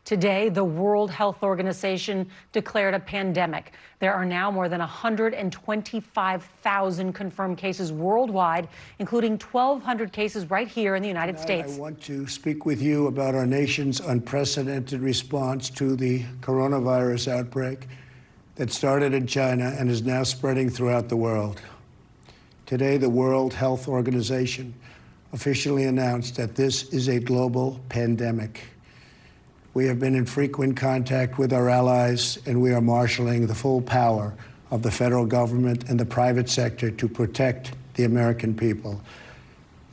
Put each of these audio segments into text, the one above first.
Today, the World Health Organization declared a pandemic. There are now more than 125,000 confirmed cases worldwide, including 1,200 cases right here in the United States. I want to speak with you about our nation's unprecedented response to the coronavirus outbreak that started in China and is now spreading throughout the world. Today, the World Health Organization officially announced that this is a global pandemic. We have been in frequent contact with our allies, and we are marshaling the full power of the federal government and the private sector to protect the American people.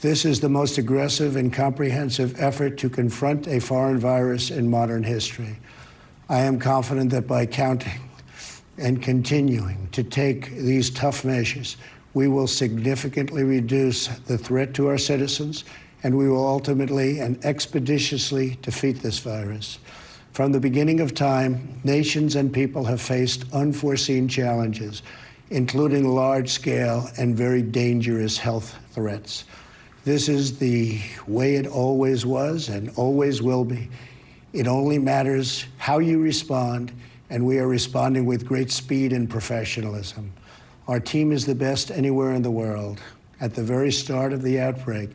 This is the most aggressive and comprehensive effort to confront a foreign virus in modern history. I am confident that by counting and continuing to take these tough measures, we will significantly reduce the threat to our citizens, and we will ultimately and expeditiously defeat this virus. From the beginning of time, nations and people have faced unforeseen challenges, including large-scale and very dangerous health threats. This is the way it always was and always will be. It only matters how you respond, and we are responding with great speed and professionalism. Our team is the best anywhere in the world. At the very start of the outbreak,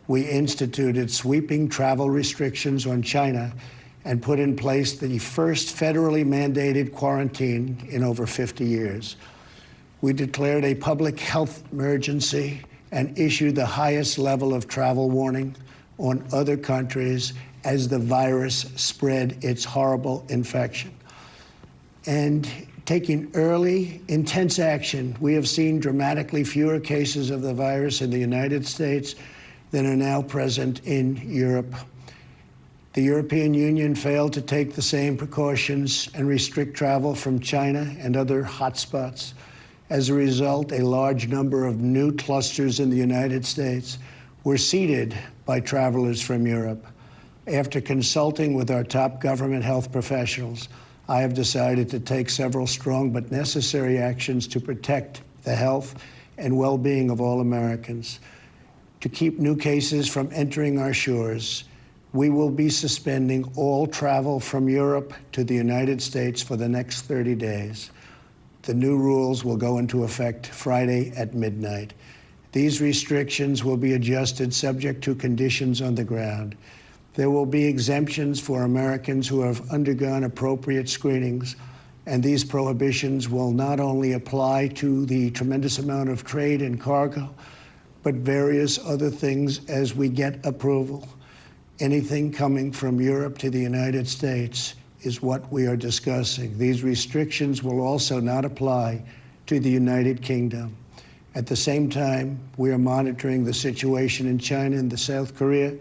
we instituted sweeping travel restrictions on China and put in place the first federally mandated quarantine in over 50 years. We declared a public health emergency and issued the highest level of travel warning on other countries as the virus spread its horrible infection. And taking early, intense action, we have seen dramatically fewer cases of the virus in the United States than are now present in Europe. The European Union failed to take the same precautions and restrict travel from China and other hotspots. As a result, a large number of new clusters in the United States were seeded by travelers from Europe. After consulting with our top government health professionals, I have decided to take several strong but necessary actions to protect the health and well-being of all Americans. To keep new cases from entering our shores, we will be suspending all travel from Europe to the United States for the next 30 days. The new rules will go into effect Friday at midnight. These restrictions will be adjusted subject to conditions on the ground. There will be exemptions for Americans who have undergone appropriate screenings, and these prohibitions will not only apply to the tremendous amount of trade and cargo, but various other things as we get approval. Anything coming from Europe to the United States is what we are discussing. These restrictions will also not apply to the United Kingdom. At the same time, we are monitoring the situation in China and South Korea,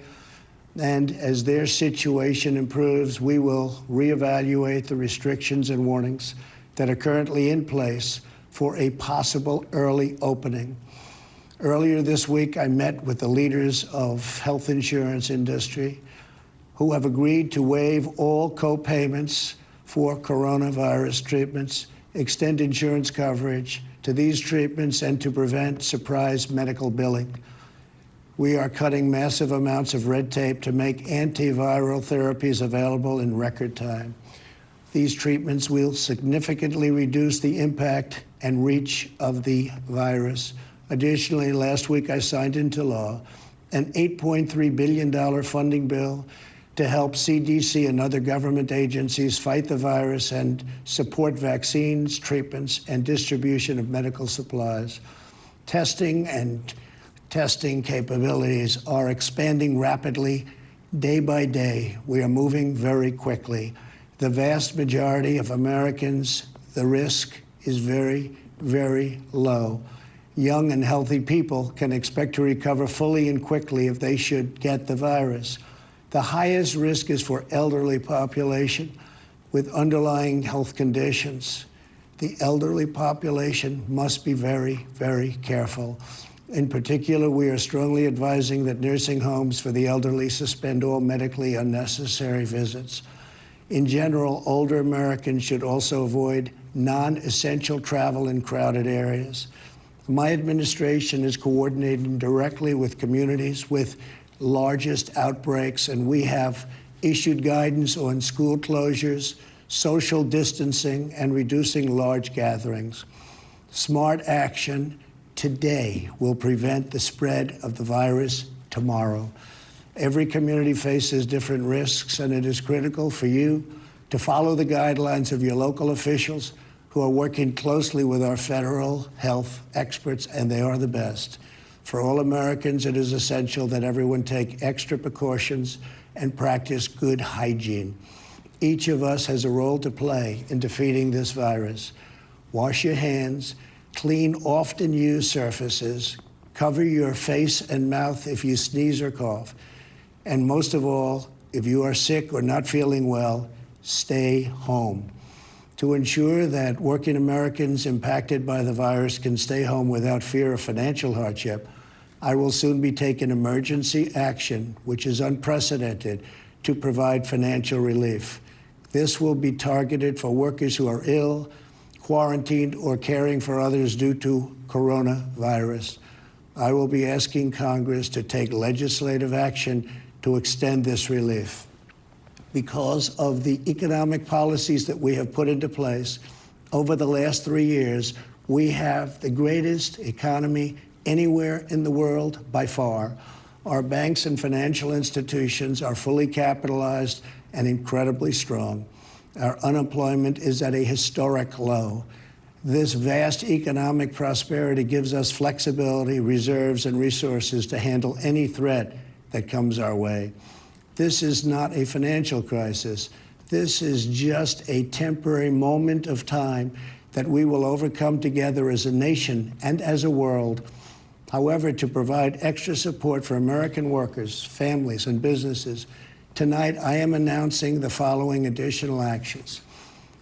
and as their situation improves, we will reevaluate the restrictions and warnings that are currently in place for a possible early opening. Earlier this week, I met with the leaders of health insurance industry who have agreed to waive all co-payments for coronavirus treatments, extend insurance coverage to these treatments, and to prevent surprise medical billing. We are cutting massive amounts of red tape to make antiviral therapies available in record time. These treatments will significantly reduce the impact and reach of the virus. Additionally, last week I signed into law an $8.3 billion funding bill to help CDC and other government agencies fight the virus and support vaccines, treatments, and distribution of medical supplies. Testing capabilities are expanding rapidly day by day. We are moving very quickly. The vast majority of Americans, the risk is very, very low. Young and healthy people can expect to recover fully and quickly if they should get the virus. The highest risk is for elderly population with underlying health conditions. The elderly population must be very, very careful. In particular, we are strongly advising that nursing homes for the elderly suspend all medically unnecessary visits. In general, older Americans should also avoid non-essential travel in crowded areas. My administration is coordinating directly with communities with largest outbreaks, and we have issued guidance on school closures, social distancing, and reducing large gatherings. Smart action today will prevent the spread of the virus tomorrow. Every community faces different risks, and it is critical for you to follow the guidelines of your local officials who are working closely with our federal health experts, and they are the best. For all Americans, it is essential that everyone take extra precautions and practice good hygiene. Each of us has a role to play in defeating this virus. Wash your hands, clean often used surfaces, cover your face and mouth if you sneeze or cough, and most of all, if you are sick or not feeling well, stay home. To ensure that working Americans impacted by the virus can stay home without fear of financial hardship, I will soon be taking emergency action, which is unprecedented, to provide financial relief. This will be targeted for workers who are ill, quarantined, or caring for others due to coronavirus. I will be asking Congress to take legislative action to extend this relief. Because of the economic policies that we have put into place over the last 3 years, we have the greatest economy anywhere in the world by far. Our banks and financial institutions are fully capitalized and incredibly strong. Our unemployment is at a historic low. This vast economic prosperity gives us flexibility, reserves, and resources to handle any threat that comes our way. This is not a financial crisis. This is just a temporary moment of time that we will overcome together as a nation and as a world. However, to provide extra support for American workers, families, and businesses, tonight I am announcing the following additional actions.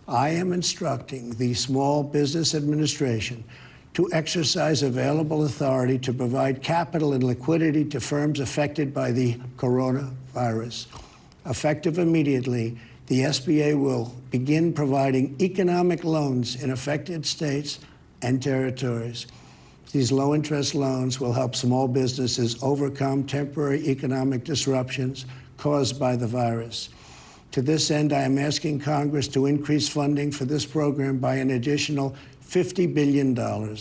I am instructing the Small Business Administration to exercise available authority to provide capital and liquidity to firms affected by the coronavirus. Effective immediately, the SBA will begin providing economic loans in affected states and territories. These low-interest loans will help small businesses overcome temporary economic disruptions caused by the virus. To this end, I am asking Congress to increase funding for this program by an additional $50 billion.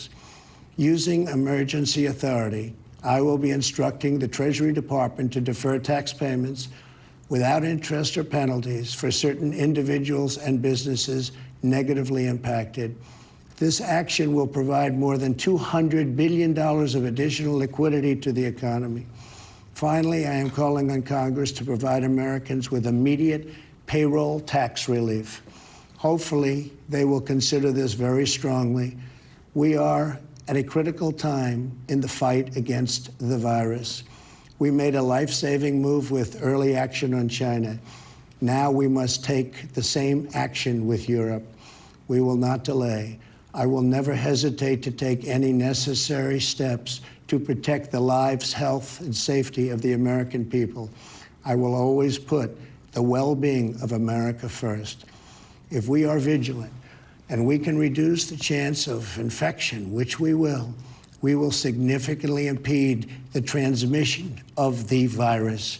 Using emergency authority, I will be instructing the Treasury Department to defer tax payments without interest or penalties for certain individuals and businesses negatively impacted. This action will provide more than $200 billion of additional liquidity to the economy. Finally, I am calling on Congress to provide Americans with immediate payroll tax relief. Hopefully, they will consider this very strongly. We are at a critical time in the fight against the virus. We made a life-saving move with early action on China. Now we must take the same action with Europe. We will not delay. I will never hesitate to take any necessary steps to protect the lives, health, and safety of the American people. I will always put the well-being of America first. If we are vigilant and we can reduce the chance of infection, which we will significantly impede the transmission of the virus.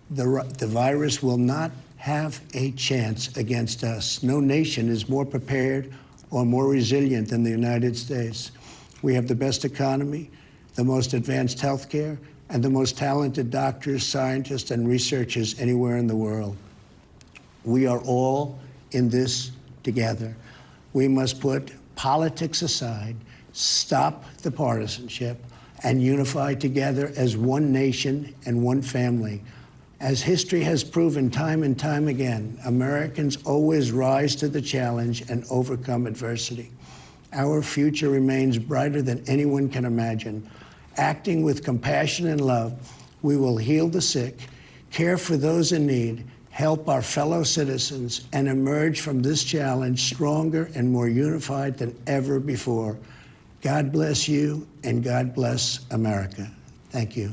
The virus will not have a chance against us. No nation is more prepared or more resilient than the United States. We have the best economy, the most advanced health care, and the most talented doctors, scientists, and researchers anywhere in the world. We are all in this together. We must put politics aside, stop the partisanship, and unify together as one nation and one family. As history has proven time and time again, Americans always rise to the challenge and overcome adversity. Our future remains brighter than anyone can imagine. Acting with compassion and love, we will heal the sick, care for those in need, help our fellow citizens, and emerge from this challenge stronger and more unified than ever before. God bless you, and God bless America. Thank you.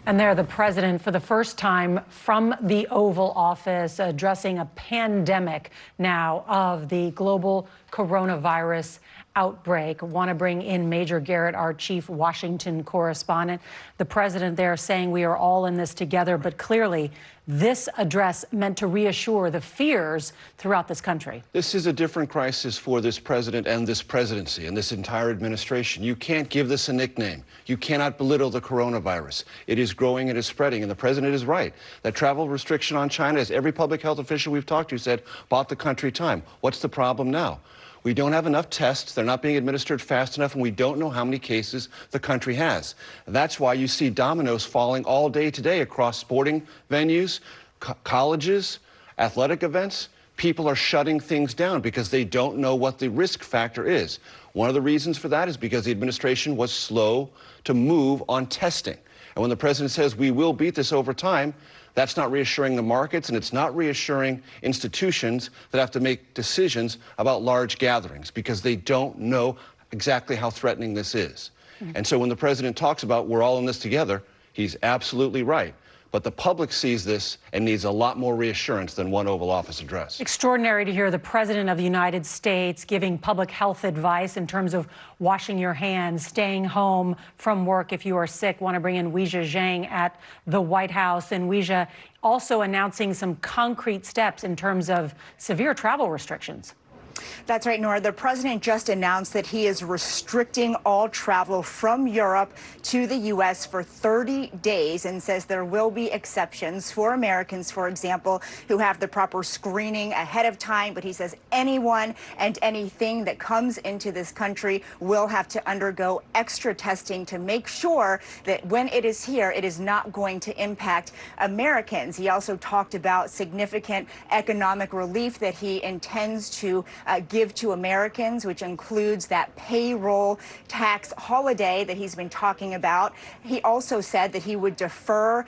And there, the president, for the first time from the Oval Office, addressing a pandemic now of the global coronavirus outbreak. Want to bring in Major Garrett, our chief Washington correspondent. The president there saying we are all in this together, but clearly this address meant to reassure the fears throughout this country. This is a different crisis for this president and this presidency and this entire administration. You can't give this a nickname. You cannot belittle the coronavirus. It is growing, it is spreading, and the president is right. That travel restriction on China, as every public health official we've talked to said, bought the country time. What's the problem now? We don't have enough tests, they're not being administered fast enough, and we don't know how many cases the country has. That's why you see dominoes falling all day today across sporting venues, colleges, athletic events. People are shutting things down because they don't know what the risk factor is. One of the reasons for that is because the administration was slow to move on testing. And when the president says we will beat this over time, that's not reassuring the markets, and it's not reassuring institutions that have to make decisions about large gatherings because they don't know exactly how threatening this is. And so when the president talks about we're all in this together, he's absolutely right. But the public sees this and needs a lot more reassurance than one Oval Office address. Extraordinary to hear the President of the United States giving public health advice in terms of washing your hands, staying home from work if you are sick. Want to bring in Weijia Zhang at the White House. And Weijia also announcing some concrete steps in terms of severe travel restrictions. That's right, Nora. The president just announced that he is restricting all travel from Europe to the U.S. for 30 days and says there will be exceptions for Americans, for example, who have the proper screening ahead of time. But he says anyone and anything that comes into this country will have to undergo extra testing to make sure that when it is here, it is not going to impact Americans. He also talked about significant economic relief that he intends to give to Americans, which includes that payroll tax holiday that he's been talking about. He also said that he would defer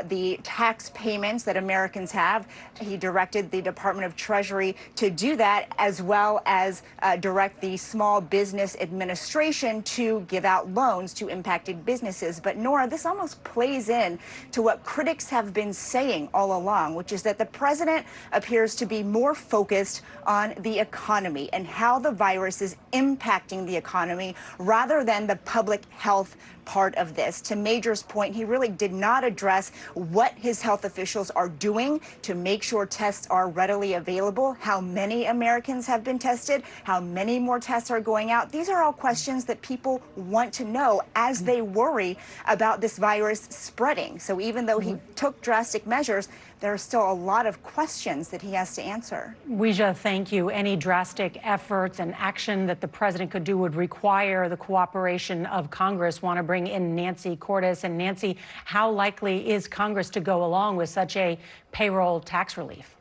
the tax payments that Americans have. He directed the Department of Treasury to do that, as well as direct the Small Business Administration to give out loans to impacted businesses. But Nora, this almost plays in to what critics have been saying all along, which is that the president appears to be more focused on the economy and how the virus is impacting the economy rather than the public health part of this. To Major's point, he really did not address what his health officials are doing to make sure tests are readily available, how many Americans have been tested, how many more tests are going out. These are all questions that people want to know as they worry about this virus spreading. So even though he took drastic measures, there are still a lot of questions that he has to answer. Weijia, thank you. Any drastic efforts and action that the president could do would require the cooperation of Congress. Want to bring in Nancy Cordes. And Nancy, how likely is Congress to go along with such a payroll tax relief?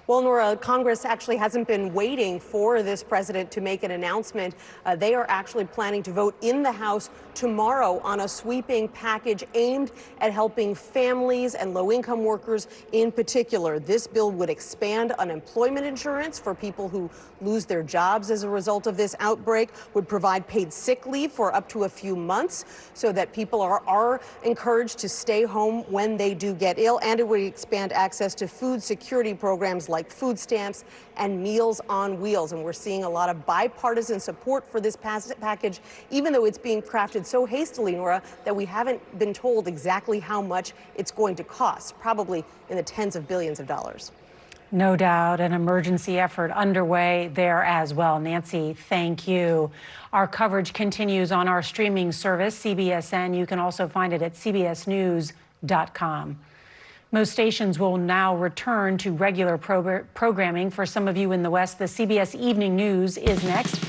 Well, Nora, Congress actually hasn't been waiting for this president to make an announcement. They are actually planning to vote in the House tomorrow on a sweeping package aimed at helping families and low-income workers in particular. This bill would expand unemployment insurance for people who lose their jobs as a result of this outbreak, would provide paid sick leave for up to a few months so that people are encouraged to stay home when they do get ill, and it would expand access to food security programs like food stamps and Meals on Wheels. And we're seeing a lot of bipartisan support for this package, even though it's being crafted so hastily, Nora, that we haven't been told exactly how much it's going to cost, probably in the tens of billions of dollars. No doubt, an emergency effort underway there as well. Nancy, thank you. Our coverage continues on our streaming service, CBSN. You can also find it at cbsnews.com. Most stations will now return to regular programming. For some of you in the West, the CBS Evening News is next.